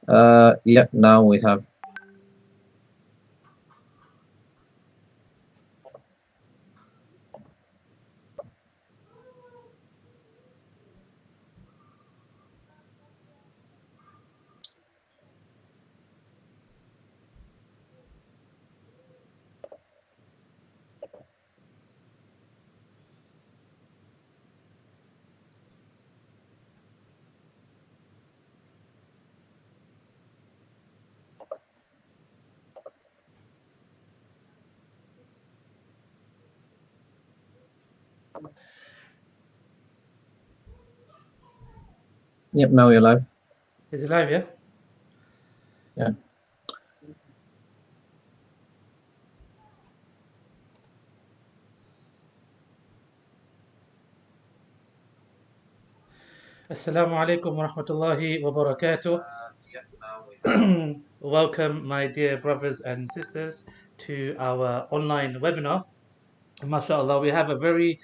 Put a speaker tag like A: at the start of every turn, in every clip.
A: Yeah, now we have. Yep, now you're live.
B: Is it live, yeah?
A: Yeah.
B: Assalamu alaikum wa rahmatullahi wa barakatuh. Welcome, my dear brothers and sisters, to our online webinar. MashaAllah, we have a very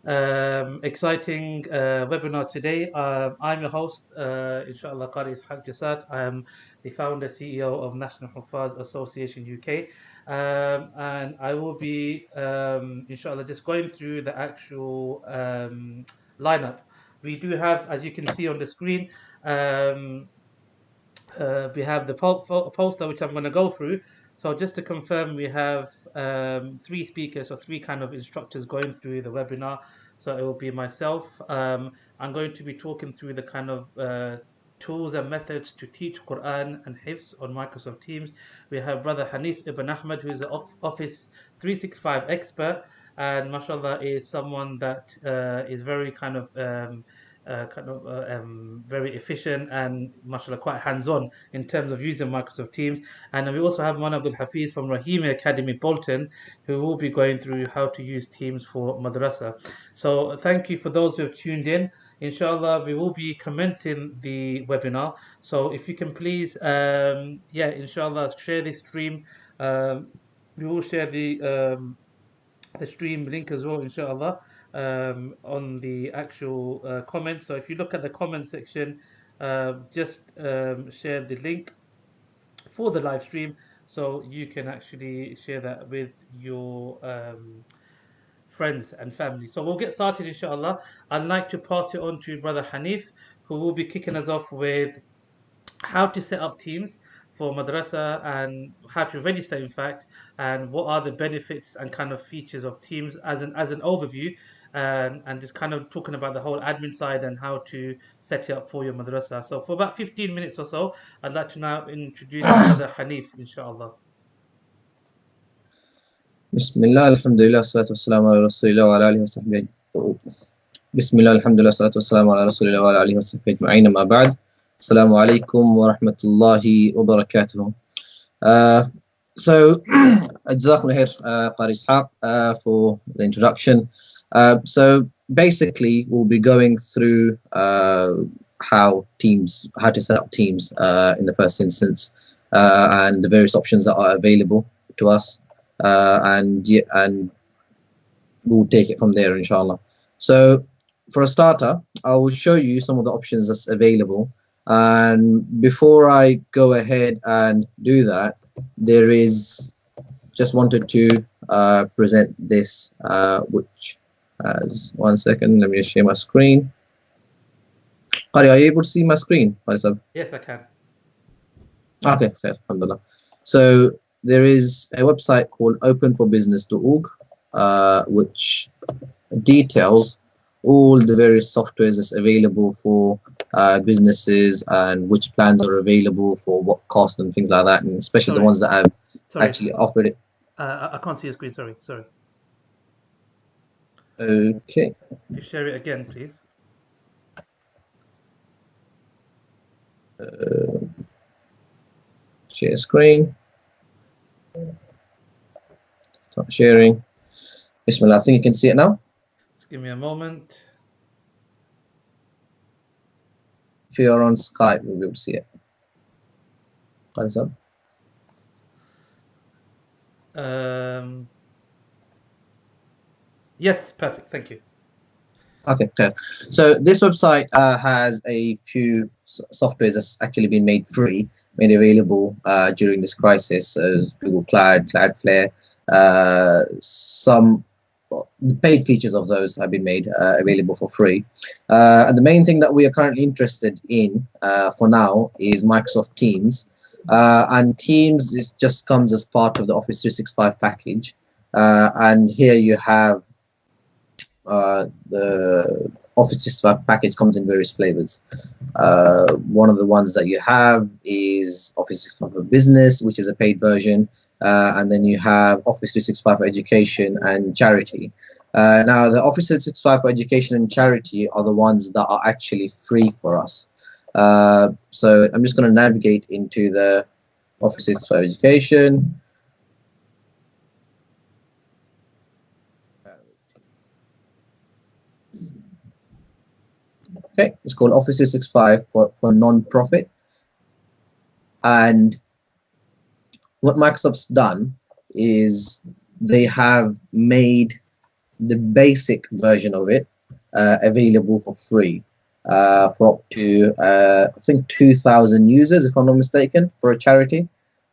B: exciting webinar today. I'm your host, inshallah, Qari Jasat. I am the founder, CEO of National Huffadh Association UK. And I will be, inshallah, just going through the actual lineup. We do have, as you can see on the screen, um, we have the poster which I'm going to go through. So just to confirm, we have three speakers or three kind of instructors going through the webinar. So it will be myself. I'm going to be talking through the kind of tools and methods to teach Qur'an and Hifdh on Microsoft Teams. We have Brother Haneef ibn Ahmad, who is an Office 365 expert, and mashallah is someone that is very very efficient and mashallah quite hands-on in terms of using Microsoft Teams. And we also have Abdul Hafiz from Raheemi Academy, Bolton, who will be going through how to use Teams for Madrasah. So thank you for those who have tuned in. Inshallah, we will be commencing the webinar. So if you can please, inshallah, share this stream. We will share the stream link as well, inshallah, on the actual comments. So if you look at the comment section, just share the link for the live stream so you can actually share that with your friends and family. So we'll get started, inshallah. I'd like to pass it on to Brother Haneef, who will be kicking us off with how to set up teams for madrasa and how to register, in fact, and what are the benefits and kind of features of teams as an overview, and just kind of talking about the whole admin side and how to set it up for your madrasa. So for about 15 minutes or so, I'd like to now introduce Brother Hanif, inshallah.
A: بسم الله الحمد لله والصلاة والسلام على رسول الله وعلى آله وصحبه. بسم الله الحمد لله والصلاة والسلام على رسول الله وعلى آله وصحبه أجمعين. ما بعد. السلام عليكم ورحمة الله وبركاته. So, Jazakum khair, Qari Ishaq, for the introduction. So basically, we'll be going through how to set up teams in the first instance, and the various options that are available to us, and we'll take it from there, inshallah. So, for a starter, I will show you some of the options that's available. And before I go ahead and do that, there is just wanted to present this, which has 1 second. Let me just share my screen. Qari, are you able to see my screen?
B: Yes, I can.
A: Okay, fair, alhamdulillah. So there is a website called openforbusiness.org, which details all the various softwares that's available for businesses and which plans are available for what cost and things like that, and especially the ones that have actually offered it.
B: I can't see your screen, sorry.
A: Okay.
B: If you share it again, please.
A: Share screen. Stop sharing. Bismillah, I think you can see it now.
B: Just give me a moment.
A: If you're on Skype, you'll be able to see it. Hands up.
B: Yes, perfect. Thank you.
A: Okay, okay. So this website has a few softwares that's actually been made free, made available during this crisis, as Google Cloud, Cloudflare. Some the paid features of those have been made available for free. And the main thing that we are currently interested in for now is Microsoft Teams. And Teams just comes as part of the Office 365 package. And here you have the Office 365 package comes in various flavors. One of the ones that you have is Office 365 for Business, which is a paid version. And then you have Office 365 for Education and Charity. Now, the Office 365 for Education and Charity are the ones that are actually free for us. So I'm just going to navigate into the Office 365 Education. Okay, it's called Office 365 for non-profit. And what Microsoft's done is they have made the basic version of it available for free for up to, I think, 2,000 users, if I'm not mistaken, for a charity.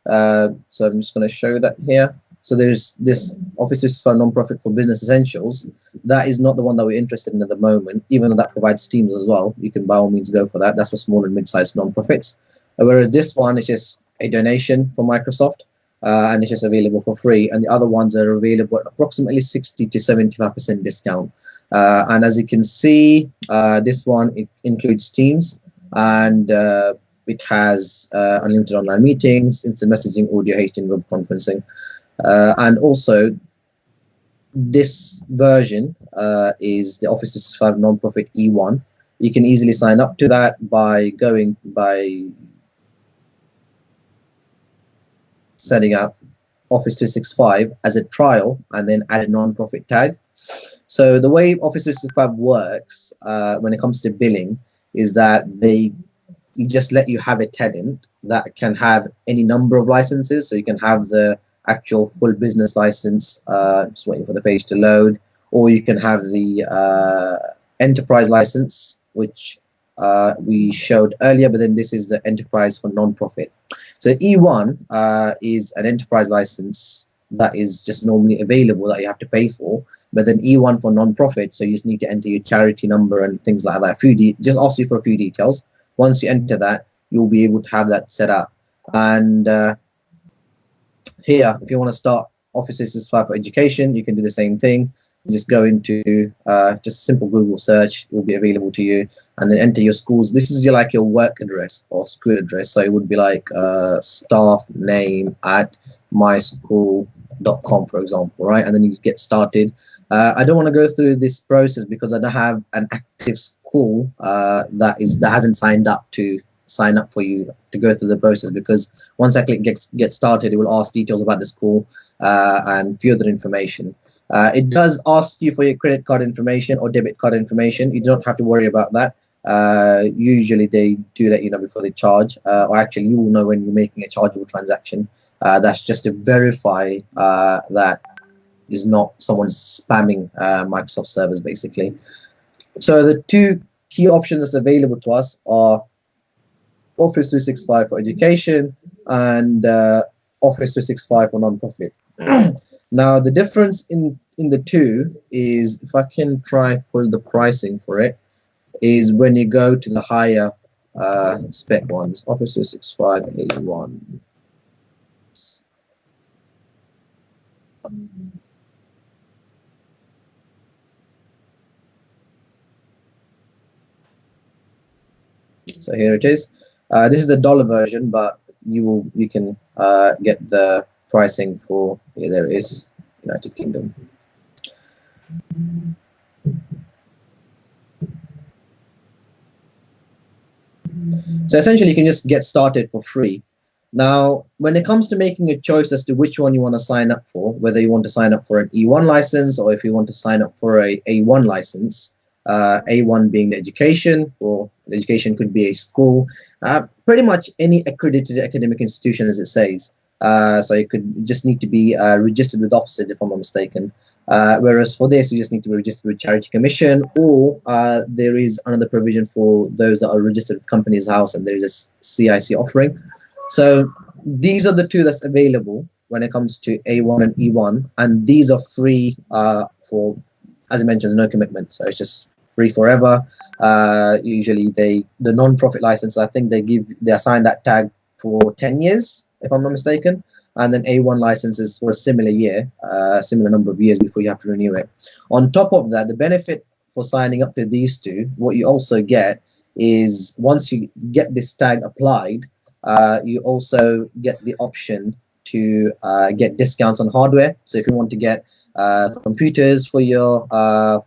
A: So I'm just going to show that here. So there's this Office 365 non-profit for business essentials. That is not the one that we're interested in at the moment, even though that provides Teams as well. You can by all means go for that. That's for small and mid-sized non-profits. Whereas this one is just a donation from Microsoft, and it's just available for free. And the other ones are available at approximately 60 to 75% discount. And as you can see, this one, it includes Teams, and it has unlimited online meetings, instant messaging, audio, HTML, web conferencing. And also, this version is the Office 365 non-profit E1. You can easily sign up to that by setting up Office 365 as a trial and then add a non-profit tag. So the way Office 365 works when it comes to billing is that they just let you have a tenant that can have any number of licenses. So you can have the actual full business license, just waiting for the page to load, or you can have the enterprise license, which we showed earlier, but then this is the enterprise for non-profit. So E1 is an enterprise license that is just normally available that you have to pay for, but then E1 for non-profit, so you just need to enter your charity number and things like that. Just ask you for a few details. Once you enter that, you'll be able to have that set up. And here, if you want to start Office 365 for Education, you can do the same thing. You just go into just a simple Google search. It will be available to you, and then enter your schools. This is like your work address or school address. So it would be like staff name at myschool.com, for example, right? And then you get started. I don't want to go through this process because I don't have an active school that hasn't signed up to sign up for you to go through the process, because once I click get started, it will ask details about the school and a few other information. It does ask you for your credit card information or debit card information. You don't have to worry about that. Usually they do let you know before they charge, or actually you will know when you're making a chargeable transaction. That's just to verify that is not someone spamming Microsoft servers, basically. So the two key options that's available to us are Office 365 for Education and Office 365 for non-profit. Now, the difference in the two is, if I can try pull the pricing for it, is when you go to the higher spec ones, Office 365 A1. So here it is. This is the dollar version, but you can get the pricing for, yeah, there it is, United Kingdom. So essentially you can just get started for free. Now, when it comes to making a choice as to which one you want to sign up for, whether you want to sign up for an E1 license or if you want to sign up for a A1 license, A1 being the education, or the education could be a school, pretty much any accredited academic institution, as it says. So it could just need to be registered with Ofsted, if I'm not mistaken. Whereas for this, you just need to be registered with Charity Commission, or there is another provision for those that are registered with Companies House, and there is a CIC offering. So these are the two that's available when it comes to A1 and E1, and these are free for, as I mentioned, no commitment. So it's just free forever. Usually the non-profit license, I think they assign that tag for 10 years, if I'm not mistaken. And then A1 licenses for a similar year, similar number of years before you have to renew it. On top of that, the benefit for signing up to these two, what you also get is once you get this tag applied, you also get the option to get discounts on hardware. So if you want to get computers for your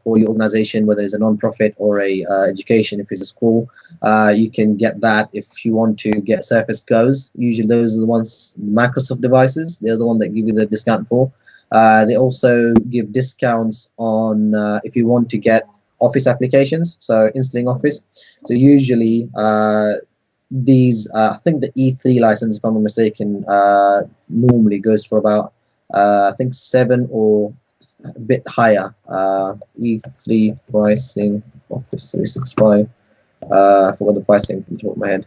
A: organization, whether it's a non-profit or a education, if it's a school, you can get that. If you want to get Surface Go's, usually those are the ones, Microsoft devices, they're the one that give you the discount for. They also give discounts on if you want to get Office applications, so installing Office. So usually these, I think the E3 license, if I'm not mistaken, normally goes for about I think 7 or a bit higher. E3 pricing, Office 365. I forgot the pricing from the top of my head.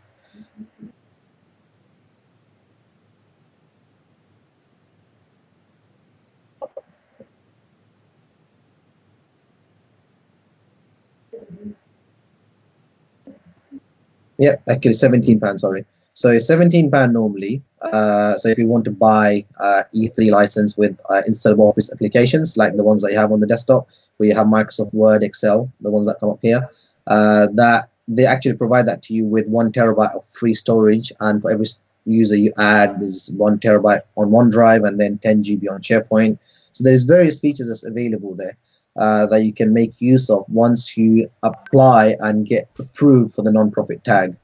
A: Yeah, actually £17, sorry. So it's £17 normally. So if you want to buy E3 license with instead of Office applications like the ones that you have on the desktop, where you have Microsoft Word, Excel, the ones that come up here, that they actually provide that to you with 1 terabyte of free storage, and for every user you add is 1 terabyte on OneDrive and then 10 GB on SharePoint. So there's various features that's available there. That you can make use of once you apply and get approved for the non-profit tag.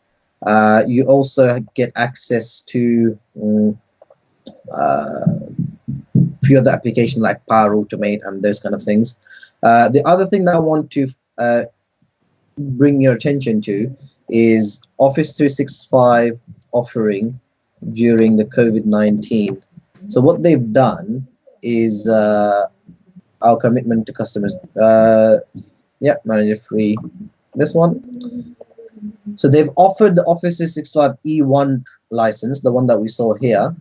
A: You also get access to a few other applications like Power Automate and those kind of things. The other thing that I want to bring your attention to is Office 365 offering during the COVID-19. So what they've done is our commitment to customers. Yeah, manager free. This one. So they've offered the Office 365 E1 license, the one that we saw here,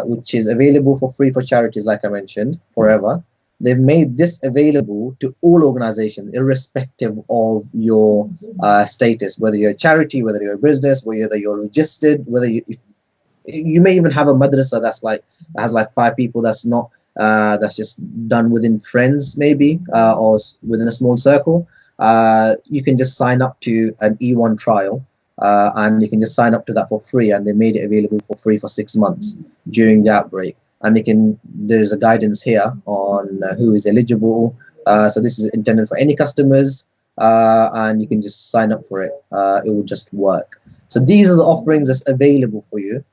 A: which is available for free for charities, like I mentioned, forever. They've made this available to all organizations, irrespective of your status, whether you're a charity, whether you're a business, whether you're registered, whether you may even have a madrasa has like 5 people. That's just done within friends, maybe, or within a small circle. You can just sign up to an E1 trial, and you can just sign up to that for free. And they made it available for free for 6 months during the outbreak. And there's a guidance here on who is eligible. So this is intended for any customers, and you can just sign up for it. It will just work. So these are the offerings that's available for you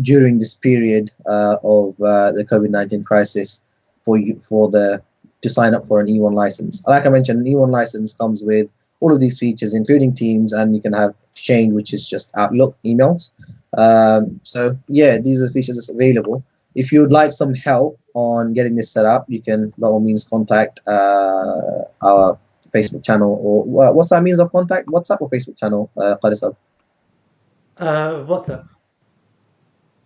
A: during this period of the COVID-19 crisis to sign up for an E1 license. Like I mentioned, an E1 license comes with all of these features, including Teams, and you can have Exchange, which is just Outlook emails. So yeah, these are the features that's available. If you would like some help on getting this set up, you can by all means contact our Facebook channel, or what's our means of contact? WhatsApp or Facebook channel, Qari?
B: WhatsApp.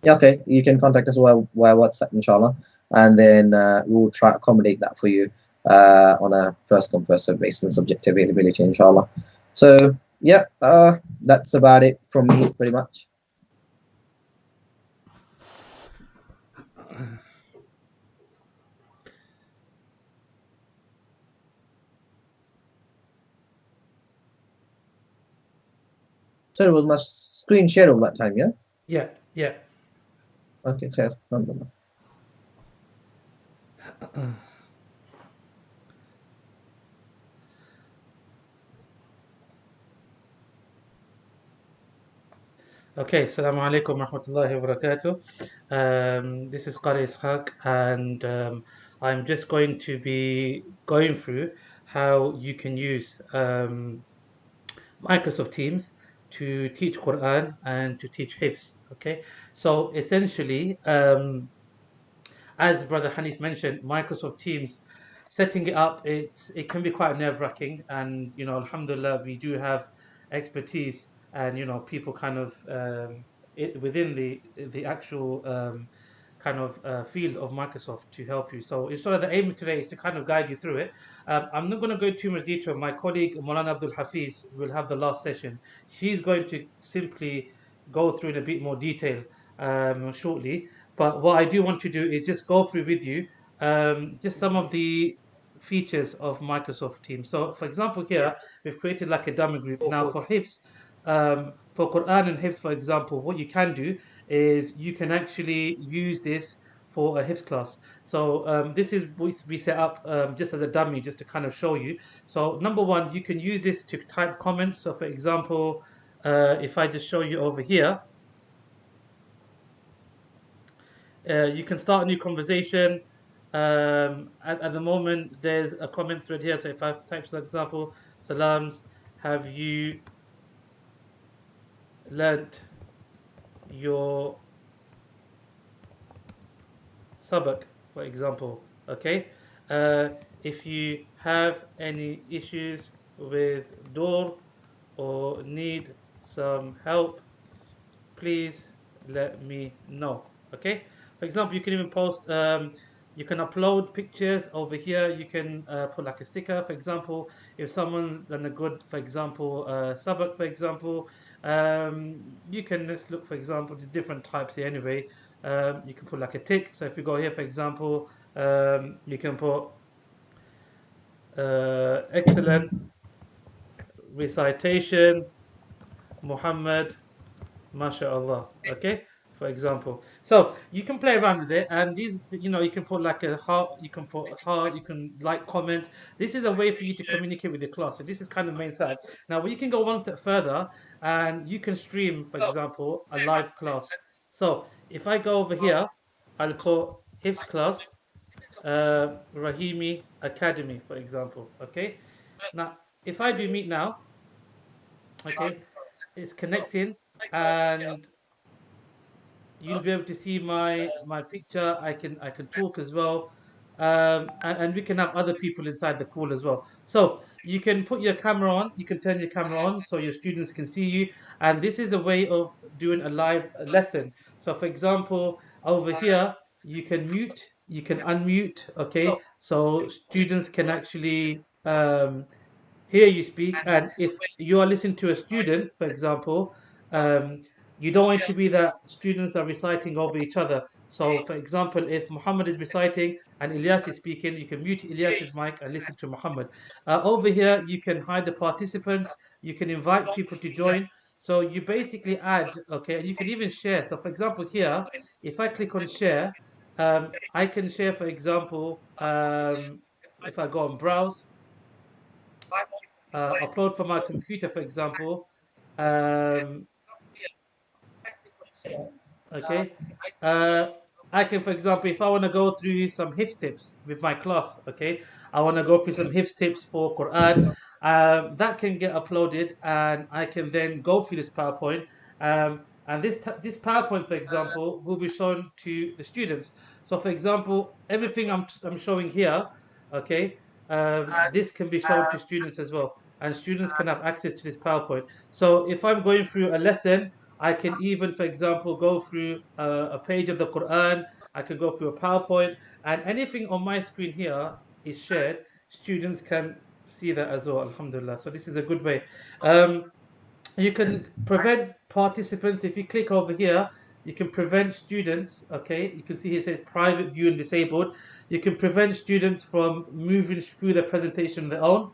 A: Yeah, okay, you can contact us via WhatsApp, inshallah, and then we'll try to accommodate that for you on a first come first served basis and subject to availability, inshallah. So yeah, that's about it from me, pretty much. So it was my screen share all that time, yeah?
B: Yeah, yeah.
A: Okay, fair. Alhamdulillah.
B: Okay, Assalamu alaikum wa rahmatullahi wa barakatuh. This is Qari Ishaq, and I'm just going to be going through how you can use Microsoft Teams to teach Qur'an and to teach Hifdh. Okay, so essentially, as Brother Hanif mentioned, Microsoft Teams, setting it up, it can be quite nerve-wracking, and Alhamdulillah, we do have expertise, and people kind of within the actual kind of field of Microsoft to help you. So it's sort of the aim today is to kind of guide you through it. I'm not going to go too much detail. My colleague Maulana Abdul Hafiz will have the last session. He's going to simply go through in a bit more detail shortly. But what I do want to do is just go through with you just some of the features of Microsoft Teams. So, for example, here we've created like a dummy group. Now, for Hifdh, for Qur'an and Hifdh, for example, what you can do is you can actually use this for a Hifdh class. So this is we set up just as a dummy, just to kind of show you. So number one, you can use this to type comments. So for example, if I just show you over here, you can start a new conversation. At the moment, there's a comment thread here. So if I type, for example, salams, have you learnt your sabak, for example? Okay. If you have any issues with door or need some help, please let me know. Okay. For example, you can even post. You can upload pictures over here. You can put like a sticker. For example, if someone's done a good, for example, sabak, for example, you can let's look, for example, there's different types here anyway. You can put like a tick. So if you go here, for example, you can put excellent recitation, Muhammad, MashaAllah. Okay, for example. So you can play around with it, and these, you can put like a heart, you can put a heart, you can like comments. This is a way for you to communicate with your class. So this is kind of main side. Now, you can go one step further, and you can stream, for example, a live class. So if I go over here, I'll put Hifz class, Raheemi Academy, for example. Okay. Now, if I do meet now, okay, it's connecting, and you'll be able to see my picture. I can talk as well, and we can have other people inside the call as well. So you can put your camera on. You can turn your camera on so your students can see you. And this is a way of doing a live lesson. So for example, over here you can mute, you can unmute. Okay, so students can actually hear you speak. And if you are listening to a student, for example, um, you don't want it to be that students are reciting over each other. So, for example, if Muhammad is reciting and Ilyas is speaking, you can mute Ilyas's mic and listen to Muhammad. Over here, you can hide the participants, you can invite people to join. So, you basically add, okay, and you can even share. So, for example, here, if I click on share, I can share, for example, if I go on browse, upload from my computer, for example. Um, okay. Uh, I can, for example, if I want to go through some Hifz tips with my class, okay, I want to go through some Hifz tips for Quran. That can get uploaded, and I can then go through this PowerPoint. And this PowerPoint, for example, will be shown to the students. So, for example, everything I'm showing here, okay, this can be shown to students as well, and students can have access to this PowerPoint. So, if I'm going through a lesson, I can even, for example, go through a page of the Quran. I can go through a PowerPoint, and anything on my screen here is shared. Students can see that as well. Alhamdulillah. So this is a good way. Um, you can prevent participants. If you click over here, you can prevent students. Okay, you can see here it says private view and disabled. You can prevent students from moving through the presentation on their own.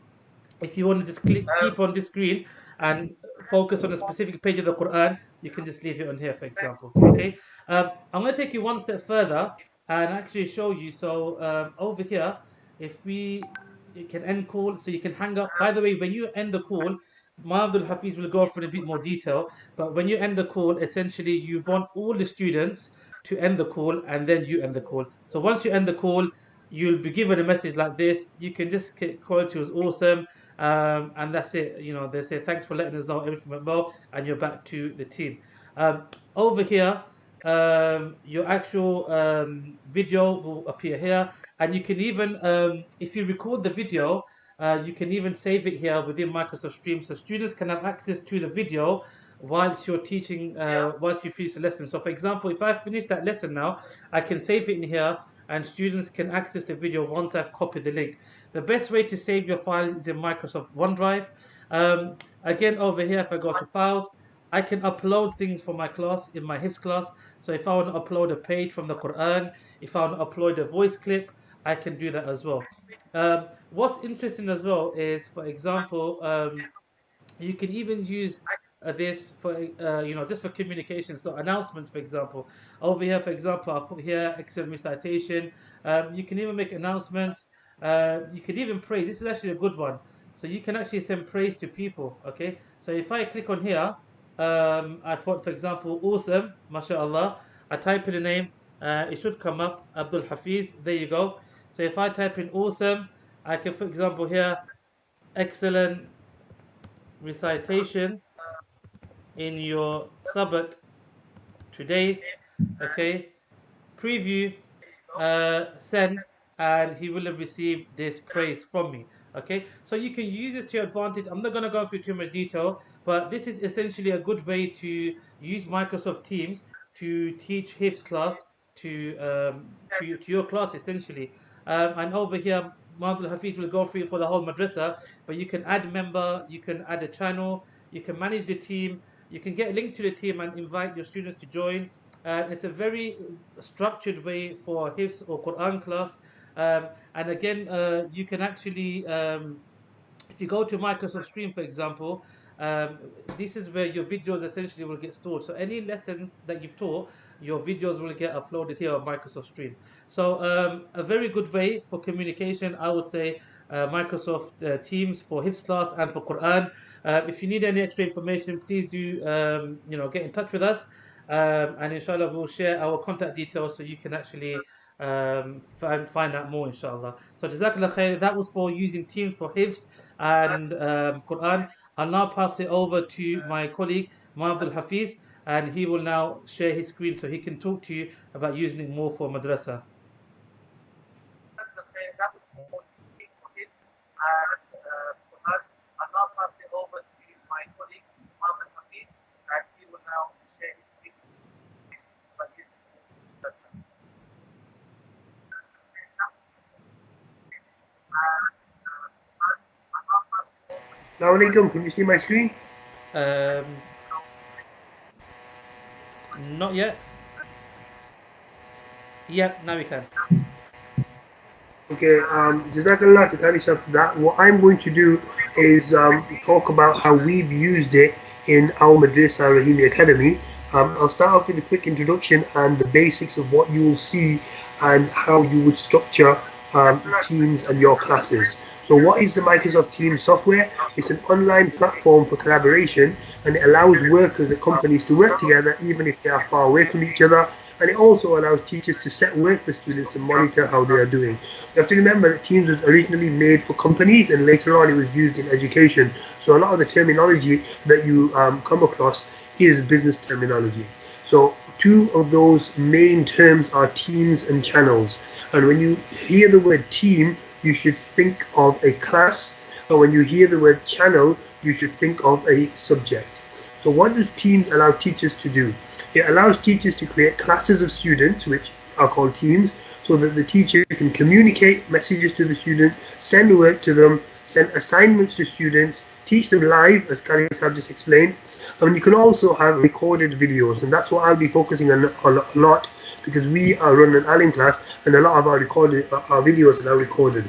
B: If you want to just keep on this screen and focus on a specific page of the Quran, you can just leave it on here, for example. Okay, I'm going to take you one step further and actually show you. So over here, if we you can end call, so you can hang up. By the way, when you end the call, Abdul Hafiz will go for a bit more detail. But when you end the call, essentially you want all the students to end the call, and then you end the call. So once you end the call, you'll be given a message like this. You can just call it was awesome, and that's it. They say thanks for letting us know everything went well, and you're back to the team. Over here, your actual video will appear here, and you can even, if you record the video, you can even save it here within Microsoft Stream, so students can have access to the video whilst you're teaching, whilst you finish the lesson. So, for example, if I finish that lesson now, I can save it in here, and students can access the video once I've copied the link. The best way to save your files is in Microsoft OneDrive. Again, over here, if I go to Files, I can upload things for my class in my Hifdh class. So if I want to upload a page from the Qur'an, if I want to upload a voice clip, I can do that as well. What's interesting as well is, for example, you can even use this for just for communication, so announcements, for example. Over here, for example, I'll put here excellent recitation. You can even make announcements. You can even praise. This is actually a good one. So you can actually send praise to people. Okay, so if I click on here, I put, for example, awesome, mashallah. I type in the name, it should come up, Abdul Hafiz. There you go. So if I type in awesome, I can, for example, here, excellent recitation in your sabak today. Okay, preview, send, and he will have received this praise from me. Okay, so you can use this to your advantage. I'm not going to go through too much detail, but this is essentially a good way to use Microsoft Teams to teach Hifdh class to your class essentially. And over here, Maulana Hafiz will go through it for the whole madrasa, but you can add member, you can add a channel, you can manage the team, you can get a link to the team and invite your students to join. It's a very structured way for Hifdh or Quran class. And again, you can actually, if you go to Microsoft Stream, for example, um, this is where your videos essentially will get stored. So any lessons that you've taught, your videos will get uploaded here on Microsoft Stream. So a very good way for communication, I would say, Microsoft Teams for Hifdh class and for Quran. If you need any extra information, please do get in touch with us. And inshallah, we'll share our contact details so you can actually find out more, inshallah. So, Jazakallah khair. That was for using Teams for Hifdh and Quran. I'll now pass it over to my colleague, Abdul Hafiz, and he will now share his screen so he can talk to you about using it more for madrasa.
C: Assalamu alaikum, can you see my screen?
B: Um, Not yet. Yeah, now we can.
C: Okay, Jazakallah to Khalisa for that. What I'm going to do is talk about how we've used it in our Madrasah Raheemi Academy. I'll start off with a quick introduction and the basics of what you will see and how you would structure teams and your classes. So what is the Microsoft Teams software? It's an online platform for collaboration, and it allows workers at companies to work together even if they are far away from each other. And it also allows teachers to set work for students and monitor how they are doing. You have to remember that Teams was originally made for companies, and later on it was used in education. So a lot of the terminology that you come across is business terminology. So two of those main terms are teams and channels. And when you hear the word team, you should think of a class. But when you hear the word channel, you should think of a subject. So what does Teams allow teachers to do? It allows teachers to create classes of students, which are called teams, so that the teacher can communicate messages to the student, send work to them, send assignments to students, teach them live, as Qari just explained. And you can also have recorded videos, and that's what I'll be focusing on a lot, because we are running an alim class, and a lot of our videos are now recorded.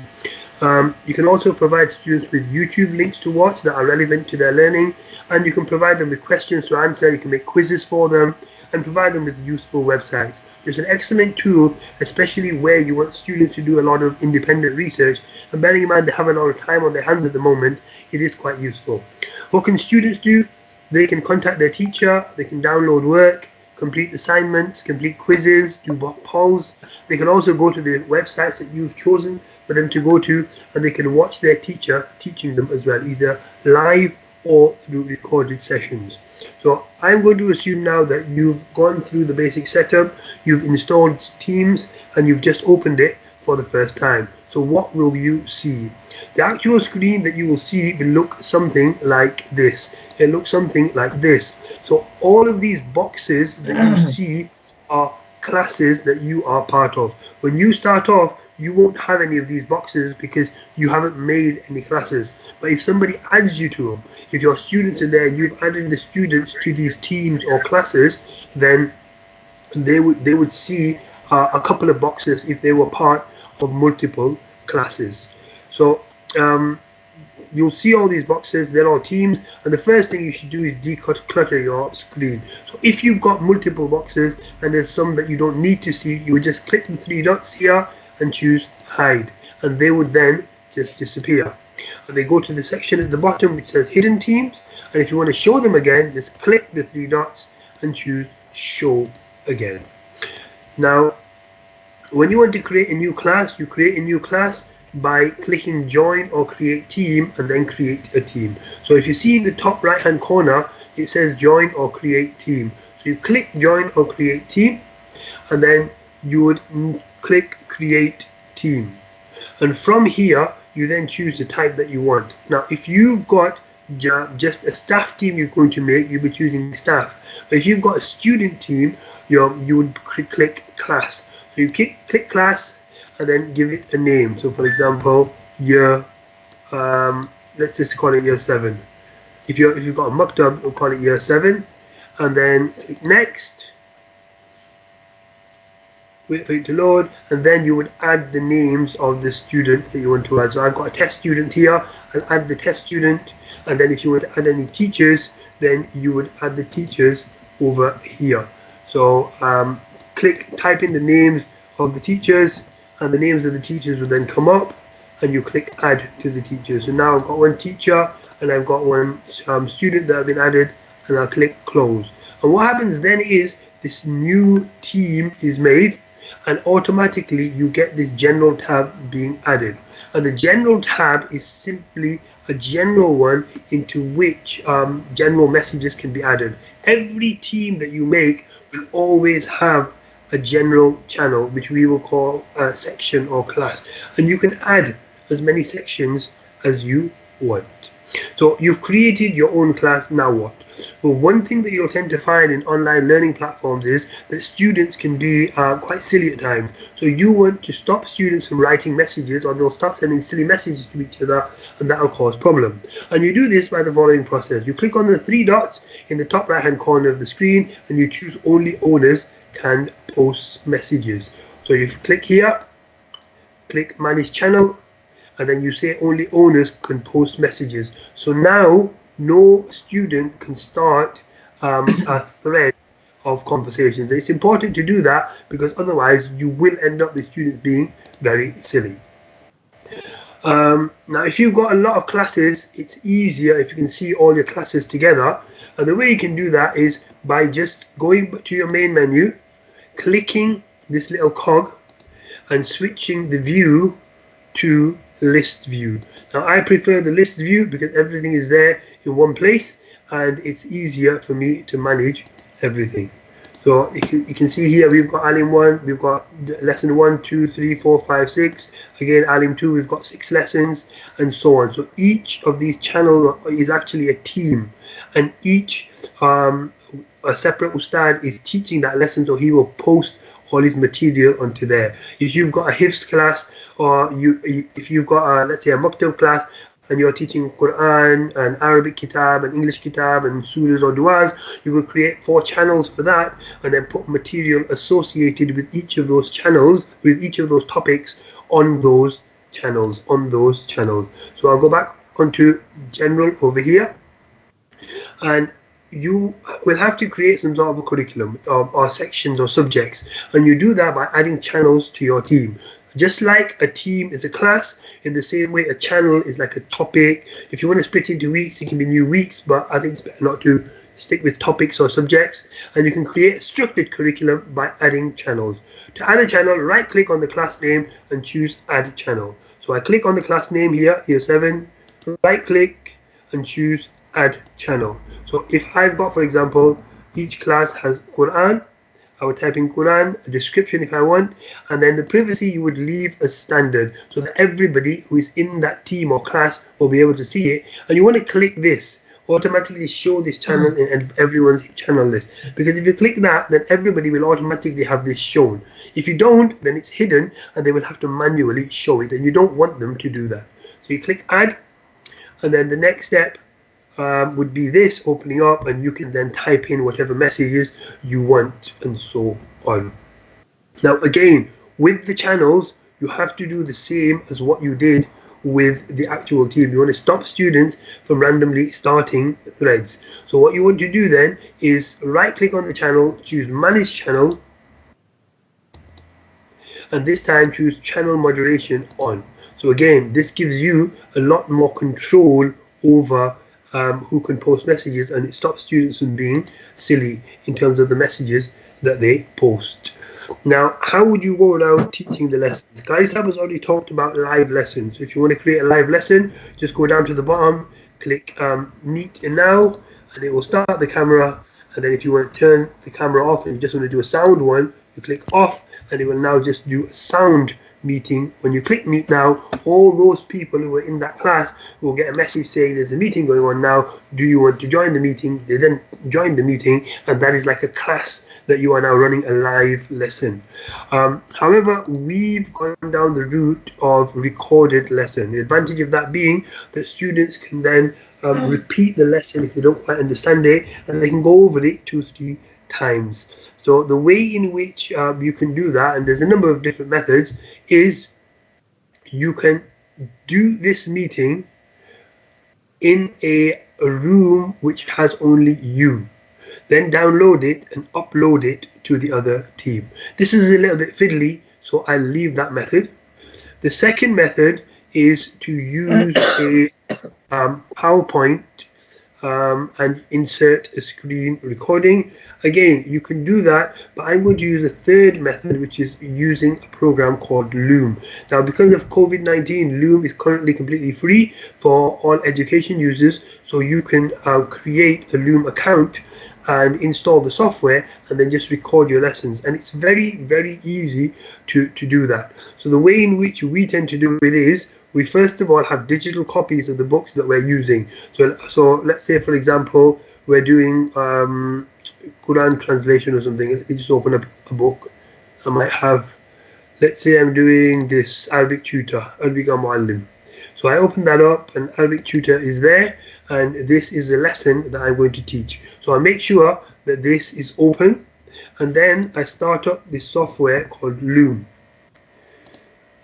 C: You can also provide students with YouTube links to watch that are relevant to their learning, and you can provide them with questions to answer. You can make quizzes for them and provide them with useful websites. It's an excellent tool, especially where you want students to do a lot of independent research, and bearing in mind they have a lot of time on their hands at the moment, it is quite useful. What can students do? They can contact their teacher, they can download work, complete assignments, complete quizzes, do polls. They can also go to the websites that you've chosen for them to go to, and they can watch their teacher teaching them as well, either live or through recorded sessions. So I'm going to assume now that you've gone through the basic setup, you've installed Teams, and you've just opened it for the first time. So what will you see? The actual screen that you will see will look something like this. It looks something like this. So all of these boxes that you see are classes that you are part of. When you start off, you won't have any of these boxes because you haven't made any classes. But if somebody adds you to them, if your students are there, you've added the students to these teams or classes, then they would see a couple of boxes if they were part of multiple classes. So you'll see all these boxes, they're all teams, and the first thing you should do is declutter your screen. So if you've got multiple boxes and there's some that you don't need to see, you would just click the three dots here and choose hide, and they would then just disappear. And they go to the section at the bottom which says hidden teams, and if you want to show them again, just click the three dots and choose show again. Now when you want to create a new class, you create a new class by clicking join or create team and then create a team. So if you see in the top right hand corner it says join or create team, so you click join or create team and then you would click create team, and from here you then choose the type that you want. Now if you've got just a staff team you're going to make, you'll be choosing staff. But if you've got a student team, you would click class. So you click class and then give it a name. So for example, year, let's just call it year 7. If you've got a maktab, we'll call it year 7, and then click next. Wait for it to load, and then you would add the names of the students that you want to add. So I've got a test student here. I'll add the test student, and then if you want to add any teachers, then you would add the teachers over here. So type in the names of the teachers, and the names of the teachers will then come up, and you click add to the teachers. So now I've got one teacher and I've got one student that have been added, and I'll click close. And what happens then is this new team is made, and automatically you get this general tab being added. And the general tab is simply a general one into which general messages can be added. Every team that you make will always have a general channel which we will call a section or class, and you can add as many sections as you want. So you've created your own class. Now what? Well, one thing that you'll tend to find in online learning platforms is that students can be quite silly at times. So you want to stop students from writing messages, or they'll start sending silly messages to each other, and that will cause problem. And you do this by the following process. You click on the three dots in the top right hand corner of the screen, and you choose only owners can post messages. So you click here, click manage channel, and then you say only owners can post messages. So now no student can start a thread of conversations. It's important to do that because otherwise you will end up with students being very silly. Now if you've got a lot of classes, it's easier if you can see all your classes together, and the way you can do that is by just going to your main menu, clicking this little cog and switching the view to list view. Now I prefer the list view because everything is there in one place and it's easier for me to manage everything. So you can see here we've got Alim 1, we've got lesson 1, 2, 3, 4, 5, 6. Again Alim 2, we've got 6 lessons and so on. So each of these channels is actually a team, and each a separate ustad is teaching that lesson, so he will post all his material onto there. If you've got a Hifdh class, or if you've got let's say a maktab class and you're teaching Qur'an and Arabic kitab and English kitab and surahs or du'as, you will create 4 channels for that and then put material associated with each of those channels, with each of those topics on those channels, So I'll go back onto general over here, and you will have to create some sort of a curriculum or sections or subjects, and you do that by adding channels to your team. Just like a team is a class, in the same way a channel is like a topic. If you want to split into weeks, it can be new weeks, but I think it's better not to stick with topics or subjects. And you can create a structured curriculum by adding channels. To add a channel, right click on the class name and choose add channel. So I click on the class name here, year 7, right click and choose add channel. So if I've got, for example, each class has Qur'an, I would type in Quran, a description if I want, and then the privacy you would leave as standard so that everybody who is in that team or class will be able to see it. And you want to click this, automatically show this channel in everyone's channel list. Because if you click that, then everybody will automatically have this shown. If you don't, then it's hidden and they will have to manually show it, and you don't want them to do that. So you click add, and then the next step would be this opening up, and you can then type in whatever messages you want and so on. Now again, with the channels, you have to do the same as what you did with the actual team. You want to stop students from randomly starting threads. So what you want to do then is right click on the channel, choose manage channel, and this time choose channel moderation on. So again, this gives you a lot more control over who can post messages, and it stops students from being silly in terms of the messages that they post. Now, how would you go around teaching the lessons? Guys, has already talked about live lessons. If you want to create a live lesson, just go down to the bottom, click Meet Now, and it will start the camera. And then if you want to turn the camera off and you just want to do a sound one, you click off, and it will now just do a sound meeting. When you click Meet Now, all those people who were in that class will get a message saying there's a meeting going on now. Do you want to join the meeting? They then join the meeting, and that is like a class that you are now running a live lesson. However, we've gone down the route of recorded lesson. The advantage of that being that students can then repeat the lesson if they don't quite understand it, and they can go over it 2-3 times. So the way in which you can do that, and there's a number of different methods, is you can do this meeting in a room which has only you. Then download it and upload it to the other team. This is a little bit fiddly, so I'll leave that method. The second method is to use a PowerPoint and insert a screen recording. Again, you can do that, but I'm going to use a third method, which is using a program called Loom. Now, because of COVID-19, Loom is currently completely free for all education users, so you can create a Loom account and install the software and then just record your lessons, and it's very, very easy to do that. So the way in which we tend to do it is we first of all have digital copies of the books that we're using. So let's say, for example, we're doing Quran translation or something. Let me just open up a book. I might have, let's say I'm doing this Arabic Tutor, Arabic Muallim. So I open that up, and Arabic Tutor is there, and this is a lesson that I'm going to teach. So I make sure that this is open, and then I start up this software called Loom.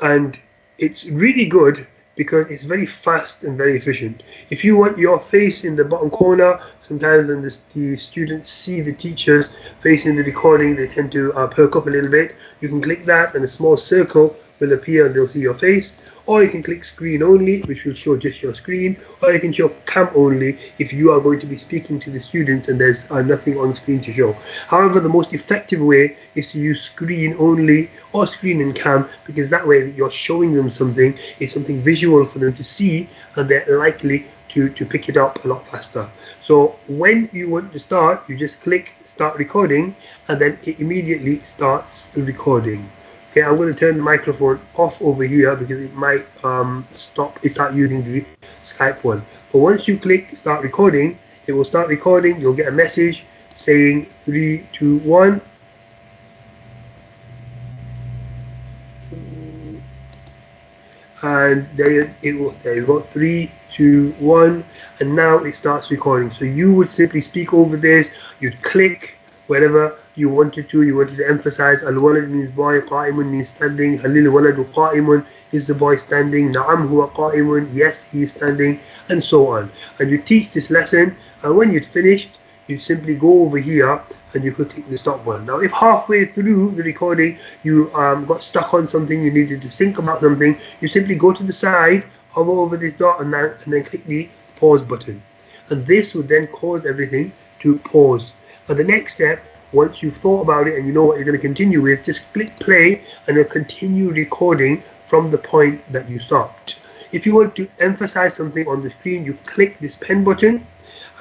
C: And it's really good because it's very fast and very efficient. If you want your face in the bottom corner, sometimes when the students see the teachers facing the recording, they tend to perk up a little bit. You can click that and a small circle will appear and they'll see your face. Or you can click screen only, which will show just your screen. Or you can show cam only if you are going to be speaking to the students and there's nothing on screen to show. However, the most effective way is to use screen only or screen and cam, because that way that you're showing them something, is something visual for them to see, and they're likely to pick it up a lot faster. So when you want to start, you just click start recording, and then it immediately starts recording. Okay, I'm going to turn the microphone off over here because it might start using the Skype one. But once you click start recording, it will start recording. You'll get a message saying 3, 2, 1. And there you go, 3, 2, 1, and now it starts recording. So you would simply speak over this. You'd click wherever you wanted to. You wanted to emphasize al-walad means boy, qa'imun means standing, halil waladu qa'imun, is the boy standing, na'am huwa qa'imun, yes he is standing, and so on. And you teach this lesson, and when you'd finished, you simply go over here and you could click the stop button. Now if halfway through the recording you got stuck on something, you needed to think about something, you simply go to the side, hover over this dot, and then click the pause button, and this would then cause everything to pause. And the next step, once you've thought about it and you know what you're going to continue with, just click play and it'll continue recording from the point that you stopped. If you want to emphasize something on the screen, you click this pen button,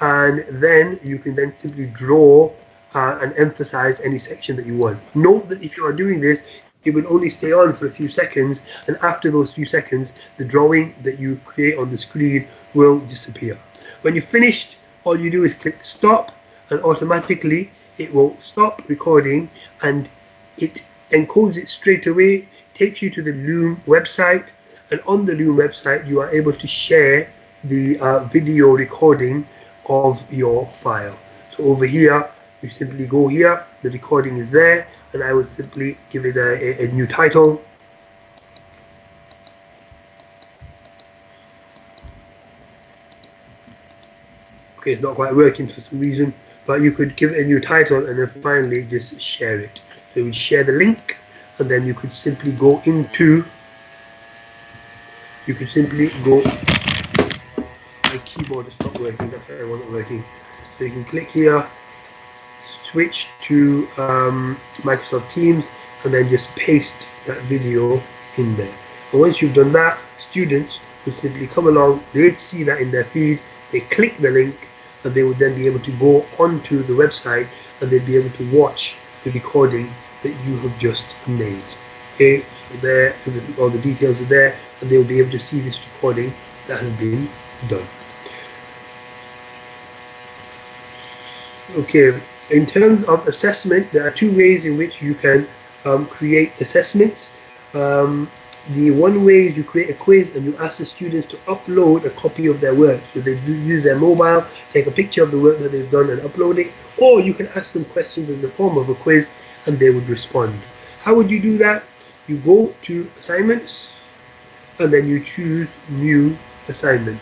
C: and then you can then simply draw and emphasize any section that you want. Note that if you are doing this, it will only stay on for a few seconds, and after those few seconds, the drawing that you create on the screen will disappear. When you're finished, all you do is click stop, and automatically it will stop recording, and it encodes it straight away, takes you to the Loom website, and on the Loom website you are able to share the video recording of your file. So over here, you simply go here, the recording is there, and I would simply give it a new title. Okay, it's not quite working for some reason, but you could give it a new title and then finally just share it. So you would share the link, and then you could simply go into, my keyboard is not working, that's why I wasn't working. So you can click here, switch to Microsoft Teams, and then just paste that video in there. And once you've done that, students will simply come along, they'd see that in their feed, they click the link, and they would then be able to go onto the website, and they'd be able to watch the recording that you have just made. Okay, there, all the details are there, and they will be able to see this recording that has been done. Okay, in terms of assessment, there are two ways in which you can create assessments. The one way is you create a quiz and you ask the students to upload a copy of their work. So they use their mobile, take a picture of the work that they've done and upload it, or you can ask them questions in the form of a quiz and they would respond. How would you do that? You go to assignments and then you choose new assignment.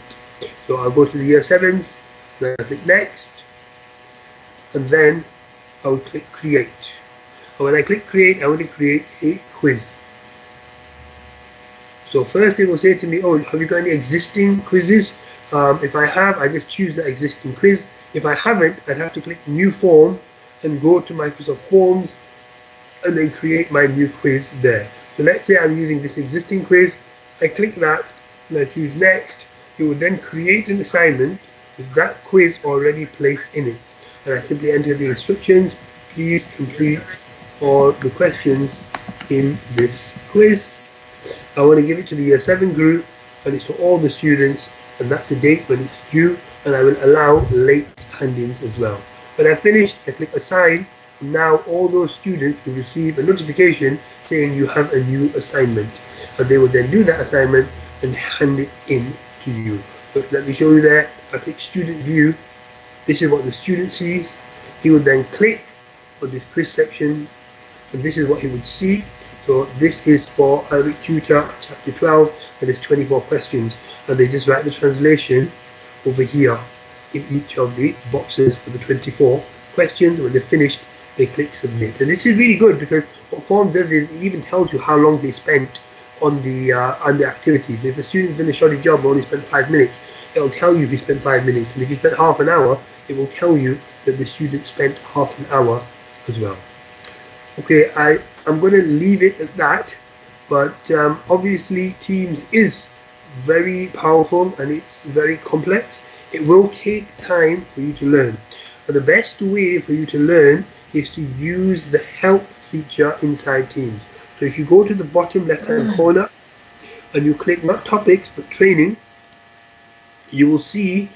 C: So I'll go to the year 7s, then I click next, and then I will click create. And when I click create, I want to create a quiz. So first it will say to me, oh, have you got any existing quizzes? If I have, I just choose that existing quiz. If I haven't, I'd have to click new form and go to Microsoft Forms and then create my new quiz there. So let's say I'm using this existing quiz. I click that and I choose next. It will then create an assignment with that quiz already placed in it. And I simply enter the instructions. Please complete all the questions in this quiz. I want to give it to the year 7 group, and it's for all the students, and that's the date when it's due, and I will allow late hand-ins as well. When I finish, I click assign, and now all those students will receive a notification saying you have a new assignment, and they will then do that assignment and hand it in to you. So let me show you there. I click student view. This is what the student sees. He would then click on this quiz section, and this is what he would see. So this is for Arabic Tutor, chapter 12, and there's 24 questions, and they just write the translation over here in each of the boxes for the 24 questions. When they're finished, they click submit. And this is really good because what Forms does is it even tells you how long they spent on the activities. If a student's done a shoddy job and only spent 5 minutes, it'll tell you if he spent 5 minutes, and if he spent half an hour, it will tell you that the student spent half an hour as well. Okay, I'm going to leave it at that, but obviously Teams is very powerful and it's very complex. It will take time for you to learn. But the best way for you to learn is to use the help feature inside Teams. So if you go to the bottom left hand corner and you click not topics but training, you will see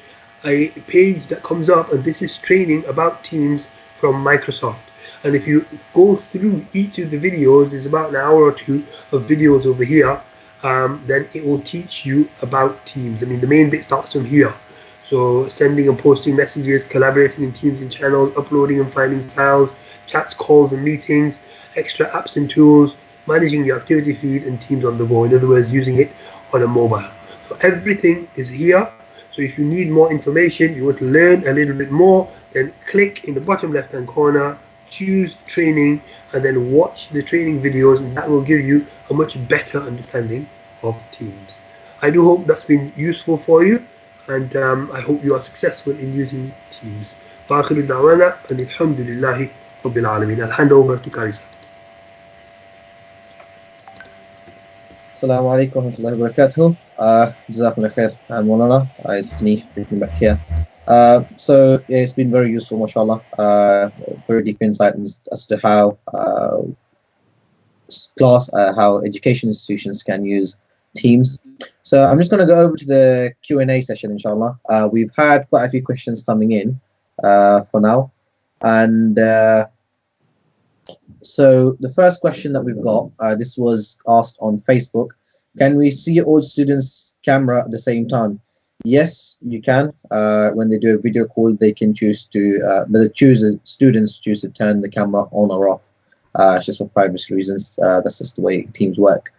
C: a page that comes up, and this is training about Teams from Microsoft. And if you go through each of the videos, there's about an hour or two of videos over here, then it will teach you about Teams. I mean, the main bit starts from here. So sending and posting messages, collaborating in Teams and channels, uploading and finding files, chats, calls and meetings, extra apps and tools, managing your activity feed and Teams on the go. In other words, using it on a mobile. So everything is here. So if you need more information, you want to learn a little bit more, then click in the bottom left hand corner, choose training, and then watch the training videos, and that will give you a much better understanding of Teams. I do hope that's been useful for you, and I hope you are successful in using Teams. وآخر دعوانا أن الحمد لله رب العالمين. I'll hand over to Qari.
A: Assalamu alaikum wa rahmatullahi wa barakatuh. Jazakumullah khair, Maulana. It's Haneef speaking back here. So yeah, it's been very useful, mashallah. Very deep insight as to how how education institutions can use Teams. So I'm just going to go over to the Q&A session, inshallah. We've had quite a few questions coming in for now, and so the first question that we've got, this was asked on Facebook. Can we see all students' camera at the same time? Yes, you can. When they do a video call, they can choose to, but students choose to turn the camera on or off. It's just for privacy reasons. That's just the way Teams work.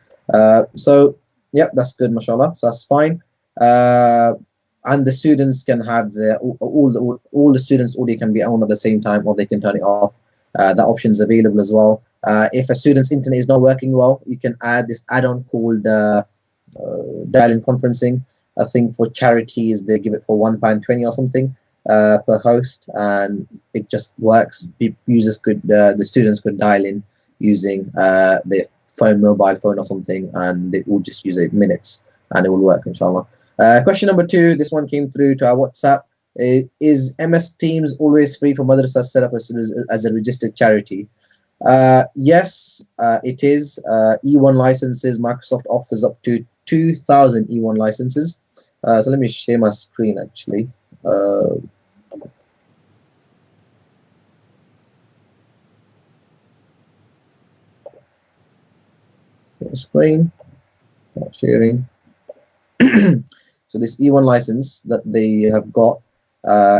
A: So, yep, that's good, mashallah. So that's fine. And the students can have all the students' audio can be on at the same time, or they can turn it off. That option is available as well. If a student's internet is not working well, you can add this add-on called dial-in conferencing. I think for charities they give it for £1.20 or something per host, and it just works. The students could dial in using their mobile phone or something, and it will just use 8 minutes, and it will work, inshallah. Question number 2. This one came through to our WhatsApp. Is MS Teams always free for Madrasah set up as a registered charity? Yes, it is. E1 licenses, Microsoft offers up to 2,000 E1 licenses. So let me share my screen actually. Screen, not sharing. So this E1 license that they have got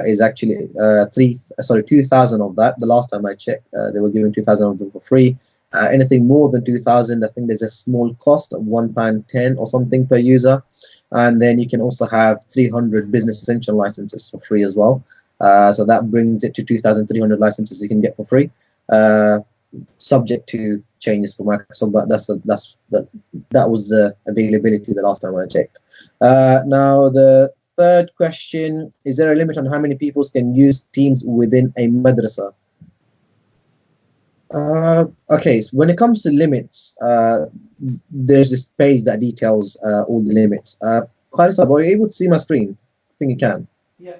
A: is actually 2,000 of that. The last time I checked, they were giving 2,000 of them for free. Anything more than 2,000, I think there's a small cost of £1.10 or something per user. And then you can also have 300 business essential licenses for free as well. So that brings it to 2,300 licenses you can get for free, subject to changes for Microsoft. But that was the availability the last time I checked. Now the third question: is there a limit on how many people can use Teams within a madrasa? Okay, so when it comes to limits, there's this page that details all the limits. Khalid, are you able to see my screen? I think you can.
B: Yeah.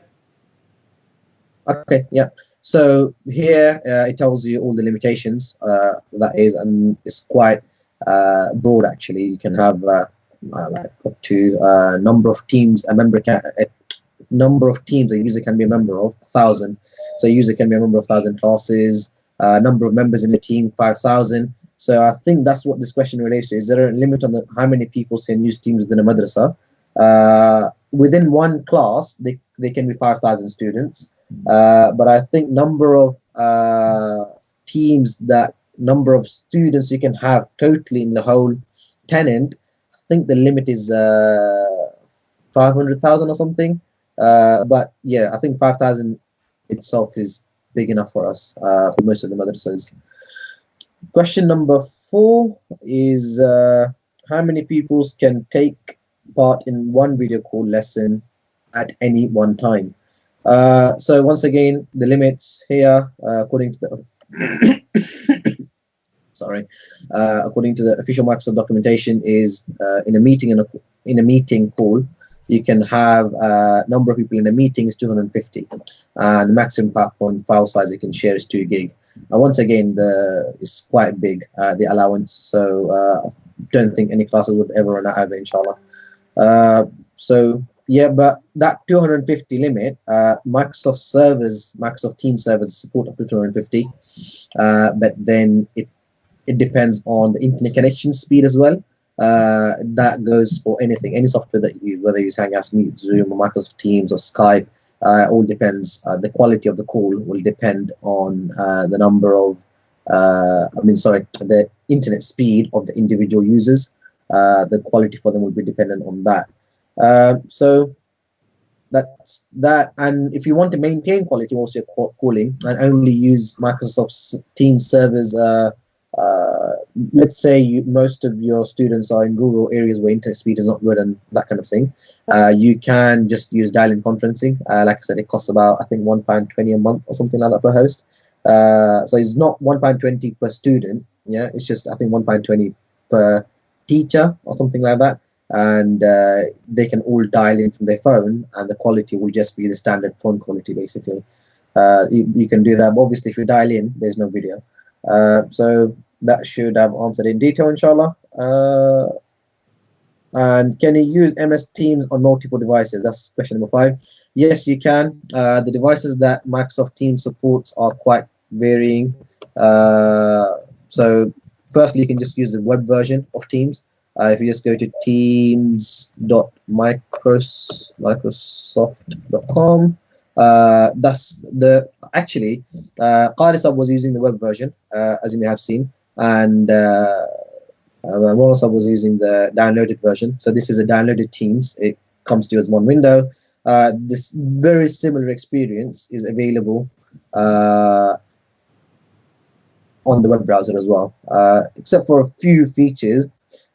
A: Okay, yeah. So here it tells you all the limitations, that is, and it's quite broad actually. You can have like up to number of teams number of teams a user can be a member of 1,000. So a user can be a member of 1,000 classes. Number of members in the team 5,000. So I think that's what this question relates to. Is there a limit on how many people can use Teams within a madrasa? Within one class, they can be 5,000 students. But I think number of number of students you can have totally in the whole tenant, I think the limit is 500,000 or something. But yeah, I think 5,000 itself is big enough for us, for most of the madrasas. Question number 4 is how many people can take part in one video call lesson at any one time? So once again, the limits here, according to the according to the official Microsoft documentation, is in a meeting call, you can have number of people in a meeting is 250, and the maximum PowerPoint file size you can share is 2 gig. Once again, it's quite big, the allowance. So I don't think any classes would ever run out of it, inshallah. So yeah, but that 250 limit, Microsoft Teams servers support up to 250, but then it depends on the internet connection speed as well. That goes for anything, any software that you use, whether you use Hangouts, Meet, Zoom, or Microsoft Teams, or Skype. All depends. The quality of the call will depend on the number of, the internet speed of the individual users. The quality for them will be dependent on that. So that's that. And if you want to maintain quality whilst you're calling and only use Microsoft Teams servers, let's say most of your students are in rural areas where internet speed is not good and that kind of thing, you can just use dial-in conferencing. Like I said, it costs about, I think, £1.20 a month or something like that per host. So it's not £1.20 per student. Yeah, it's just, I think, £1.20 per teacher or something like that. and they can all dial in from their phone, and the quality will just be the standard phone quality basically. You can do that, but obviously if you dial in, there's no video. So that should have answered in detail, inshallah. And can you use MS Teams on multiple devices? That's question number 5. Yes, you can. The devices that Microsoft Teams supports are quite varying. So firstly, you can just use the web version of Teams. If you just go to teams.microsoft.com, that's the actually Qari was using the web version, as you may have seen, and Maulana was using the downloaded version. So this is a downloaded Teams. It comes to you as one window. This very similar experience is available on the web browser as well, except for a few features.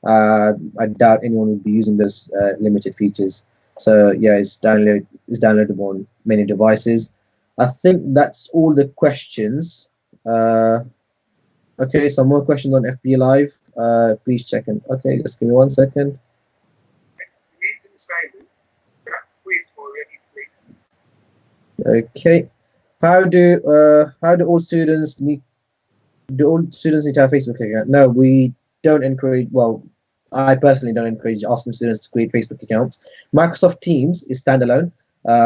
A: I doubt anyone will be using those limited features. So yeah, it's downloadable on many devices. I think that's all the questions. Okay, some more questions on FB Live. Please check in. Okay, just give me 1 second. Okay, how do all students need to have Facebook account? No, we don't encourage. Well, I personally don't encourage asking students to create Facebook accounts. Microsoft Teams is standalone.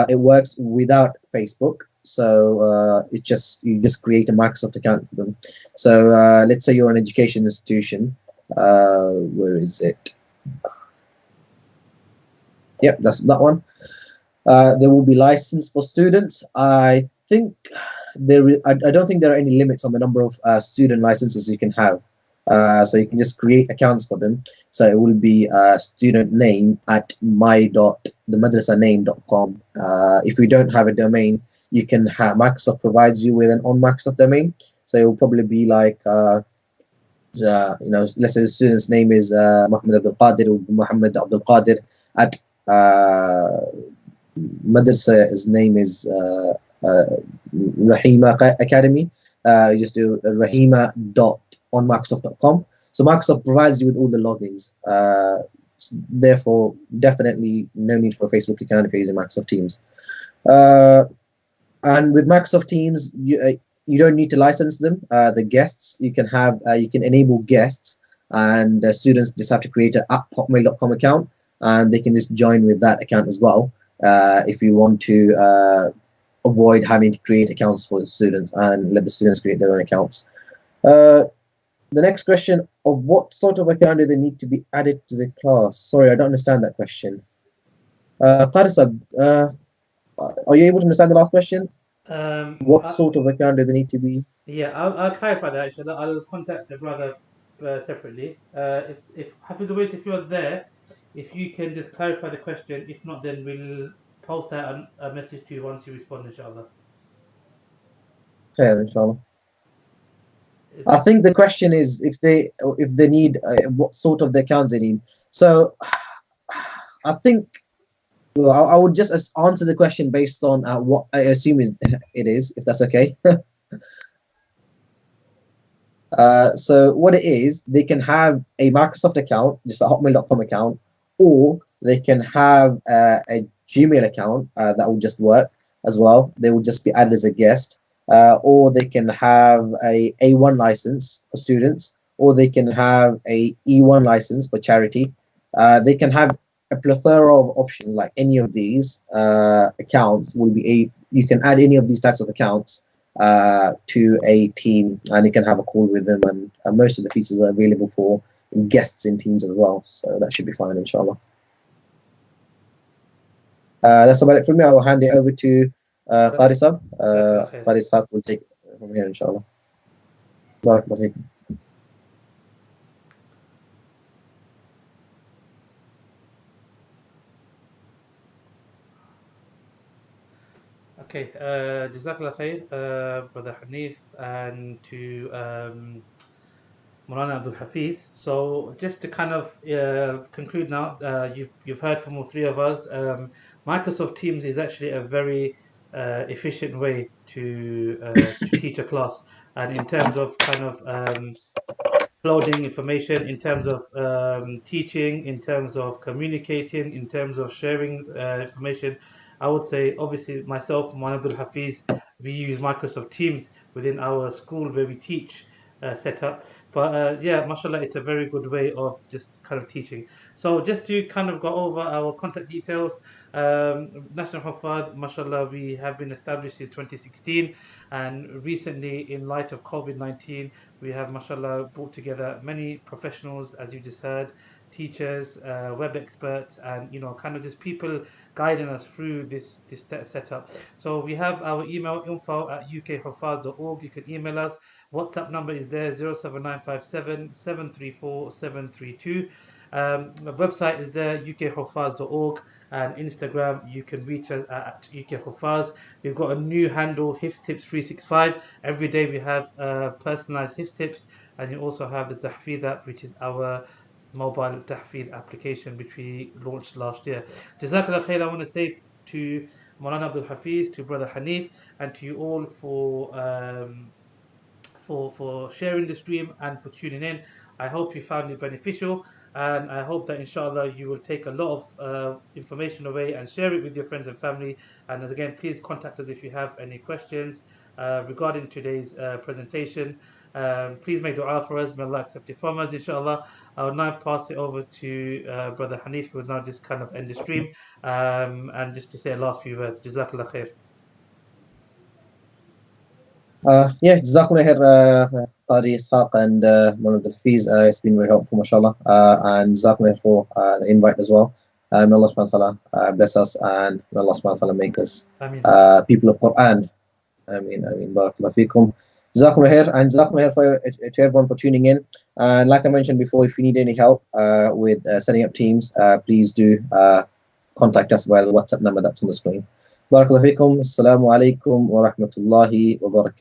A: It works without Facebook. So you just create a Microsoft account for them. So let's say you're an education institution. Where is it? Yep, that's that one. There will be license for students. I think I don't think there are any limits on the number of student licenses you can have. So you can just create accounts for them. So it will be student name at my.themadrasaname.com. If you don't have a domain, you can have Microsoft provides you with an on Microsoft domain. So it will probably be like let's say the student's name is Muhammad Abdul Qadir or Muhammad Abdul Qadir at Madrasah's name is Raheemi Academy. You just do rahima.onmicrosoft.com. So Microsoft provides you with all the logins. Therefore, definitely no need for a Facebook account if you're using Microsoft Teams. And with Microsoft Teams, you don't need to license them. The guests you can enable guests, and students just have to create an hotmail.com account, and they can just join with that account as well. If you want to avoid having to create accounts for the students and let the students create their own accounts. The next question: of what sort of account do they need to be added to the class? Sorry, I don't understand that question. Farisab, are you able to understand the last question? What sort of account do they need to be?
B: Yeah, I'll clarify that actually. I'll contact the brother separately. If Hafiz, if you're there, if you can just clarify the question. If not, then we'll post out a message to you once you respond, inshallah.
A: Yeah, inshallah. I think the question is if they need what sort of the accounts they need. So I think I would just answer the question based on what I assume it is, if that's okay. So what it is, they can have a Microsoft account, just a hotmail.com account, or they can have a Gmail account that will just work as well. They will just be added as a guest, or they can have a A1 license for students, or they can have a E1 license for charity. They can have a plethora of options. Like any of these accounts will be you can add any of these types of accounts to a team, and you can have a call with them, and most of the features are available for guests in Teams as well, so that should be fine, inshallah. That's about it from me. I will hand it over to Farisab. Farisab will take it from here, inshallah. Barakallahu feekum.
B: Okay, Jazakallah khair, Brother Haneef, and to Maulana Abdul Hafiz. So just to kind of conclude now, you've heard from all three of us. Microsoft Teams is actually a very efficient way to teach a class, and in terms of kind of uploading information, in terms of teaching, in terms of communicating, in terms of sharing information. I would say, obviously, myself, Maulana Abdul Hafiz, we use Microsoft Teams within our school where we teach setup. But yeah, mashallah, it's a very good way of just kind of teaching. So just to kind of go over our contact details, National Huffadh, mashallah, we have been established since 2016, and recently, in light of COVID-19, we have, mashallah, brought together many professionals, as you just heard, teachers, web experts, and kind of just people guiding us through this setup. So we have our email, info@ukhuffadh.org. You can email us. WhatsApp number is there, 07957 734 732. The website is there, ukhuffaz.org, and Instagram, you can reach us at ukhuffaz. We've got a new handle, Hifdh Tips 365. Every day we have personalized Hifdh tips, and you also have the Tahfidh app, which is our mobile Tahfidh application, which we launched last year. Jazakallah khair, I want to say to Maulana Abdul Hafiz, to Brother Haneef, and to you all for sharing the stream and for tuning in. I hope you found it beneficial, and I hope that inshallah you will take a lot of information away and share it with your friends and family. And as again, please contact us if you have any questions regarding today's presentation. Please make dua for us. May Allah accept it from us, inshallah. I will now pass it over to Brother Haneef, who will now just kind of end the stream, and just to say a last few words. Jazakallah khair.
A: Yeah, Jazakumullah khair, Qari Ishaq and Maulana Abdul Hafiz. It's been very helpful, mashallah. And Jazakumullah for the invite as well. May Allah subhanahu wa ta'ala bless us, and may Allah subhanahu wa ta'ala make us people of Qur'an. Ameen, ameen. Barakallahu feekum. Jazakumullah khair, and Jazakumullah khair to everyone for tuning in. And like I mentioned before, if you need any help with setting up teams, please do contact us via the WhatsApp number that's on the screen. Barakallahu feekum. Assalamu alaikum wa rahmatullahi wa barakatuh.